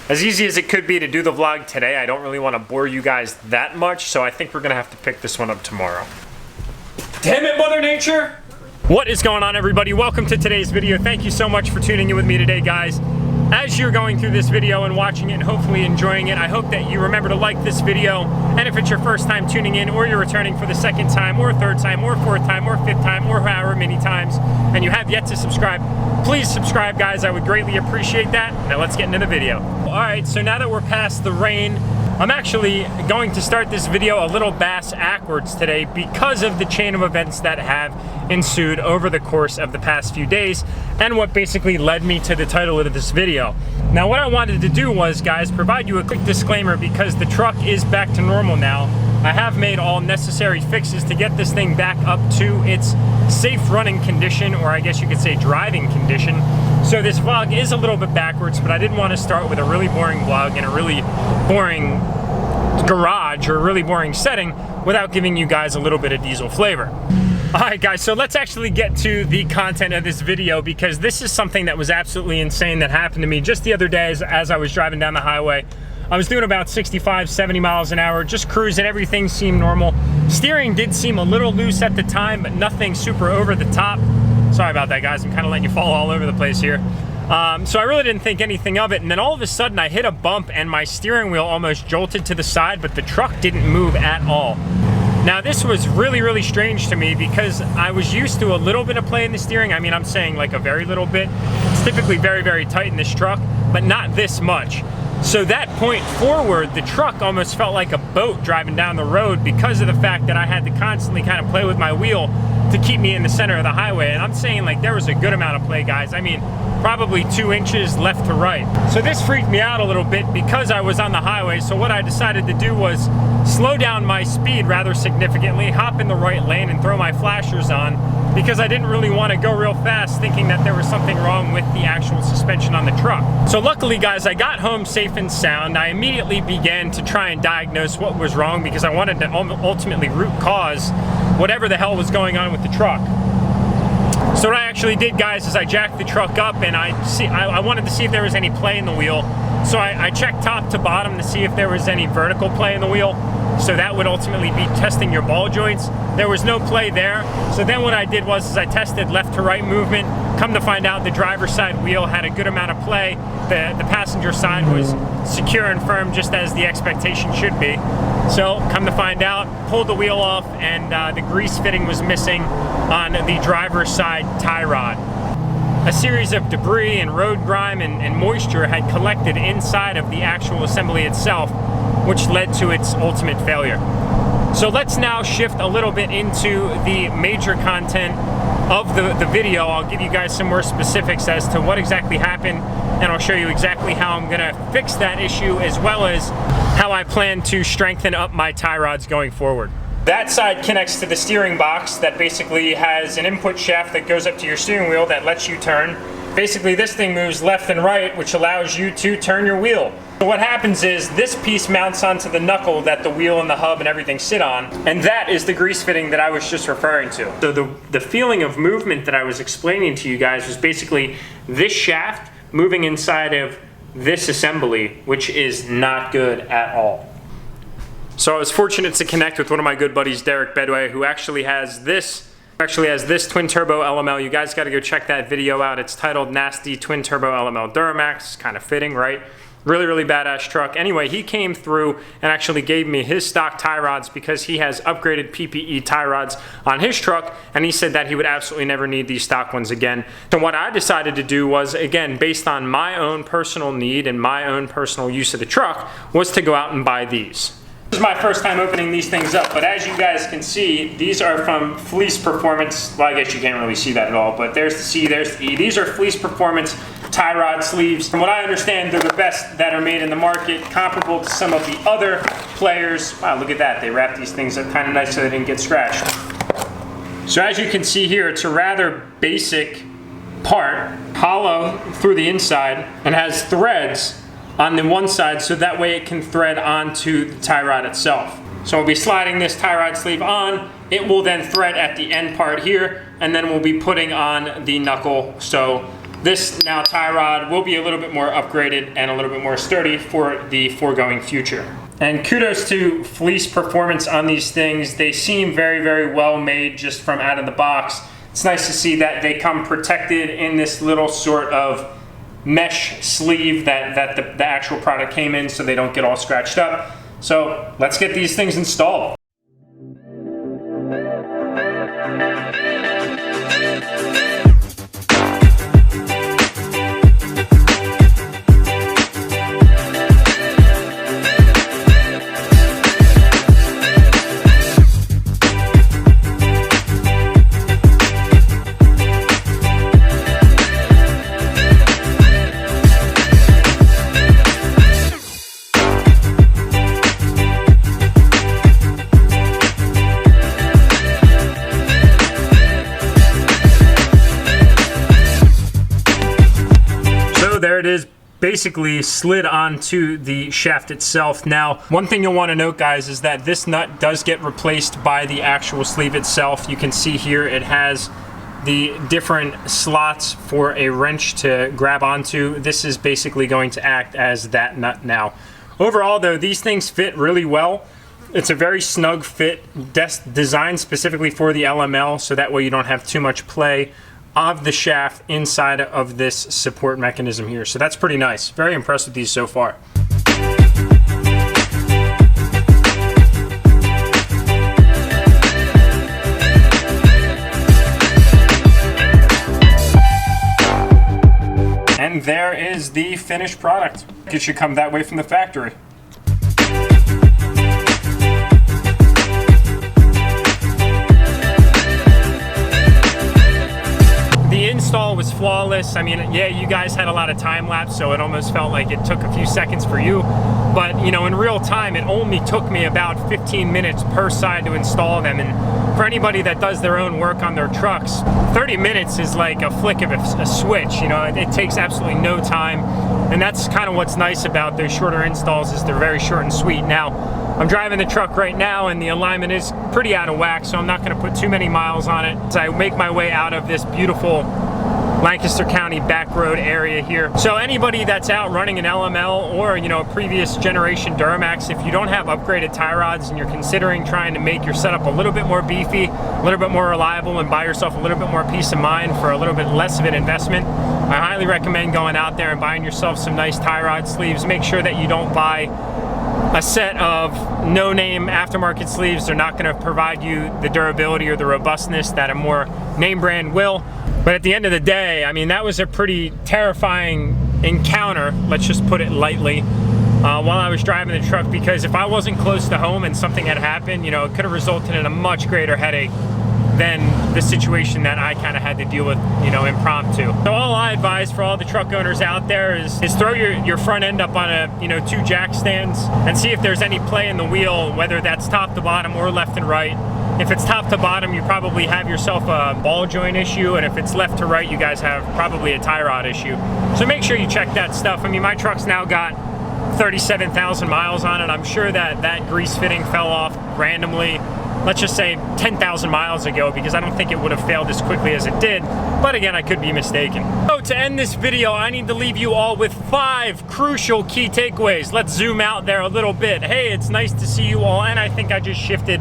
as easy as it could be to do the vlog today, I don't really want to bore you guys that much, so I think we're gonna have to pick this one up tomorrow. Damn it, Mother Nature! What is going on, everybody? Welcome to today's video. Thank you so much for tuning in with me today, guys. As you're going through this video and watching it and hopefully enjoying it, I hope that you remember to like this video. And if it's your first time tuning in, or you're returning for the second time, or third time, or fourth time, or fifth time, or however many times, and you have yet to subscribe, please subscribe, guys. I would greatly appreciate that. Now let's get into the video. All right, so now that we're past the rain, I'm actually going to start this video a little bass-ackwards today because of the chain of events that have ensued over the course of the past few days and what basically led me to the title of this video. Now, what I wanted to do was, guys, provide you a quick disclaimer because the truck is back to normal now. I have made all necessary fixes to get this thing back up to its safe running condition, or I guess you could say driving condition. So this vlog is a little bit backwards, but I didn't want to start with a really boring vlog in a really boring garage or a really boring setting without giving you guys a little bit of diesel flavor. Alright guys, so let's actually get to the content of this video because this is something that was absolutely insane that happened to me just the other day as I was driving down the highway. I was doing about 65, 70 miles an hour, just cruising, everything seemed normal. Steering did seem a little loose at the time, but nothing super over the top. Sorry about that, guys, I'm kind of letting you fall all over the place here. So I really didn't think anything of it, and then all of a sudden I hit a bump and my steering wheel almost jolted to the side, but the truck didn't move at all. Now this was really, really strange to me because I was used to a little bit of play in the steering. I mean, I'm saying like a very little bit. It's typically very, very tight in this truck, but not this much. So that point forward, the truck almost felt like a boat driving down the road because of the fact that I had to constantly kind of play with my wheel to keep me in the center of the highway. And I'm saying like there was a good amount of play, guys. I mean, probably 2 inches left to right. So this freaked me out a little bit because I was on the highway. So what I decided to do was slow down my speed rather significantly, hop in the right lane and throw my flashers on because I didn't really want to go real fast thinking that there was something wrong with the actual suspension on the truck. So luckily, guys, I got home safe and sound. I immediately began to try and diagnose what was wrong because I wanted to ultimately root cause whatever the hell was going on with the truck. So what I actually did, guys, is I jacked the truck up and I wanted to see if there was any play in the wheel. So I checked top to bottom to see if there was any vertical play in the wheel. So that would ultimately be testing your ball joints. There was no play there. So then what I did was I tested left to right movement. Come to find out the driver's side wheel had a good amount of play. The passenger side was secure and firm just as the expectation should be. So come to find out, pulled the wheel off and the grease fitting was missing on the driver's side tie rod. A series of debris and road grime and moisture had collected inside of the actual assembly itself, which led to its ultimate failure. So let's now shift a little bit into the major content of the video. I'll give you guys some more specifics as to what exactly happened, and I'll show you exactly how I'm gonna fix that issue as well as how I plan to strengthen up my tie rods going forward. That side connects to the steering box that basically has an input shaft that goes up to your steering wheel that lets you turn. Basically, this thing moves left and right, which allows you to turn your wheel. So what happens is this piece mounts onto the knuckle that the wheel and the hub and everything sit on, and that is the grease fitting that I was just referring to. So the feeling of movement that I was explaining to you guys was basically this shaft moving inside of this assembly, which is not good at all. So I was fortunate to connect with one of my good buddies, Derek Bedway, who actually has this twin turbo LML. You guys got to go check that video out. It's titled Nasty Twin Turbo LML DURTYMAX. Kind of fitting, right? Really, really badass truck. Anyway, he came through and actually gave me his stock tie rods because he has upgraded PPE tie rods on his truck, and he said that he would absolutely never need these stock ones again. So what I decided to do was, again, based on my own personal need and my own personal use of the truck, was to go out and buy these. This is my first time opening these things up, but as you guys can see, these are from Fleece Performance. Well, I guess you can't really see that at all, but there's the C, there's the E. These are Fleece Performance tie rod sleeves. From what I understand, they're the best that are made in the market, comparable to some of the other players. Wow, look at that. They wrap these things up kind of nice so they didn't get scratched. So as you can see here, it's a rather basic part, hollow through the inside, and has threads on the one side so that way it can thread onto the tie rod itself. So we'll be sliding this tie rod sleeve on. It will then thread at the end part here, and then we'll be putting on the knuckle so This now tie rod will be a little bit more upgraded and a little bit more sturdy for the foregoing future. And kudos to Fleece Performance on these things. They seem very, very well made just from out of the box. It's nice to see that they come protected in this little sort of mesh sleeve that the actual product came in, so they don't get all scratched up. So let's get these things installed. There it is, basically slid onto the shaft itself. Now, one thing you'll want to note, guys, is that this nut does get replaced by the actual sleeve itself. You can see here it has the different slots for a wrench to grab onto. This is basically going to act as that nut now. Overall, though, these things fit really well. It's a very snug fit, designed specifically for the LML, so that way you don't have too much play of the shaft inside of this support mechanism here. So that's pretty nice. Very impressed with these so far. And there is the finished product. It should come that way from the factory. Install was flawless. I mean, yeah, you guys had a lot of time lapse, so it almost felt like it took a few seconds for you. But, you know, in real time, it only took me about 15 minutes per side to install them. And for anybody that does their own work on their trucks, 30 minutes is like a flick of a switch. You know, it takes absolutely no time. And that's kind of what's nice about those shorter installs, is they're very short and sweet. Now, I'm driving the truck right now and the alignment is pretty out of whack, so I'm not going to put too many miles on it as I make my way out of this beautiful Lancaster County back road area here. So anybody that's out running an LML or, you know, a previous generation DURTYMAX, if you don't have upgraded tie rods and you're considering trying to make your setup a little bit more beefy, a little bit more reliable, and buy yourself a little bit more peace of mind for a little bit less of an investment, I highly recommend going out there and buying yourself some nice tie rod sleeves. Make sure that you don't buy a set of no-name aftermarket sleeves. They're not going to provide you the durability or the robustness that a more name brand will. But at the end of the day, I mean, that was a pretty terrifying encounter, let's just put it lightly, while I was driving the truck, because if I wasn't close to home and something had happened, you know, it could have resulted in a much greater headache than the situation that I kind of had to deal with, you know, impromptu. So all I advise for all the truck owners out there is throw your front end up on a, you know, 2 jack stands and see if there's any play in the wheel, whether that's top to bottom or left and right. If it's top to bottom, you probably have yourself a ball joint issue, and if it's left to right, you guys have probably a tie rod issue. So make sure you check that stuff. I mean, my truck's now got 37,000 miles on it. I'm sure that that grease fitting fell off randomly, let's just say 10,000 miles ago, because I don't think it would have failed as quickly as it did. But again, I could be mistaken. So to end this video, I need to leave you all with 5 crucial key takeaways. Let's zoom out there a little bit. Hey, it's nice to see you all, and I think I just shifted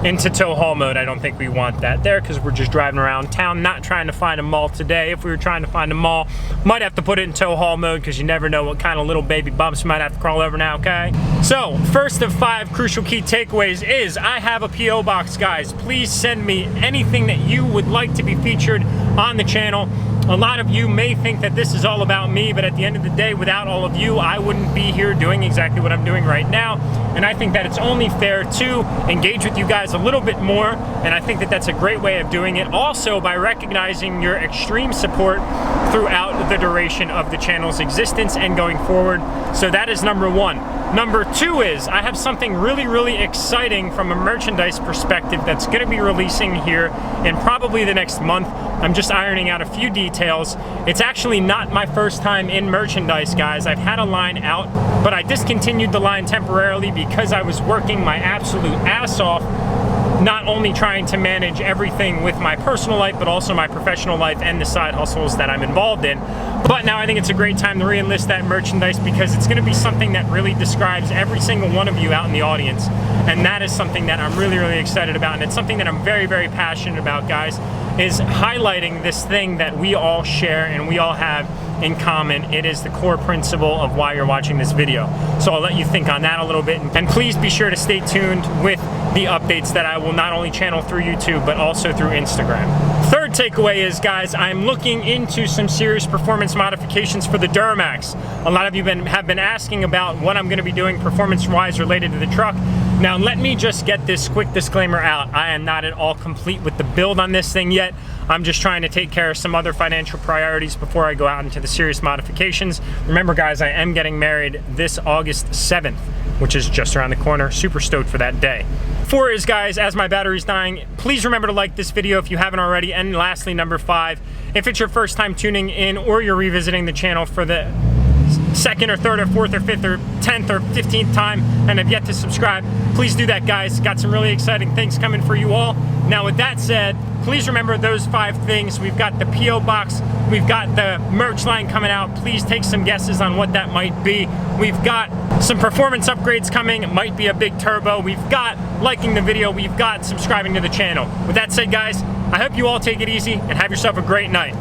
into tow haul mode. I don't think we want that there because we're just driving around town, not trying to find a mall today. If we were trying to find a mall, might have to put it in tow haul mode because you never know what kind of little baby bumps you might have to crawl over now, okay? So, first of 5 crucial key takeaways is I have a P.O. box, guys. Please send me anything that you would like to be featured on the channel. A lot of you may think that this is all about me, but at the end of the day, without all of you, I wouldn't be here doing exactly what I'm doing right now. And I think that it's only fair to engage with you guys a little bit more, and I think that that's a great way of doing it. Also, by recognizing your extreme support throughout the duration of the channel's existence and going forward. So that is number 1. Number 2 is I have something really, really exciting from a merchandise perspective that's going to be releasing here in probably the next month. I'm just ironing out a few details. It's actually not my first time in merchandise, guys. I've had a line out, but I discontinued the line temporarily because I was working my absolute ass off not only trying to manage everything with my personal life, but also my professional life and the side hustles that I'm involved in. But now I think it's a great time to re-enlist that merchandise, because it's gonna be something that really describes every single one of you out in the audience. And that is something that I'm really, really excited about. And it's something that I'm very, very passionate about, guys, is highlighting this thing that we all share and we all have in common. It is the core principle of why you're watching this video. So I'll let you think on that a little bit, and please be sure to stay tuned with the updates that I will not only channel through YouTube, but also through Instagram. Third takeaway is, guys, I'm looking into some serious performance modifications for the DURTYMAX. A lot of you have been asking about what I'm gonna be doing performance-wise related to the truck. Now, let me just get this quick disclaimer out. I am not at all complete with the build on this thing yet. I'm just trying to take care of some other financial priorities before I go out into the serious modifications. Remember, guys, I am getting married this August 7th, which is just around the corner. Super stoked for that day. 4 is, guys, as my battery's dying, please remember to like this video if you haven't already. And lastly, number 5, if it's your first time tuning in or you're revisiting the channel for the second or third or fourth or fifth or 10th or 15th time and have yet to subscribe, please do that, guys. Got some really exciting things coming for you all. Now, with that said, please remember those 5 things. We've got the P.O. box, we've got the merch line coming out. Please take some guesses on what that might be. We've got some performance upgrades coming. It might be a big turbo. We've got liking the video. We've got subscribing to the channel. With that said, guys, I hope you all take it easy and have yourself a great night.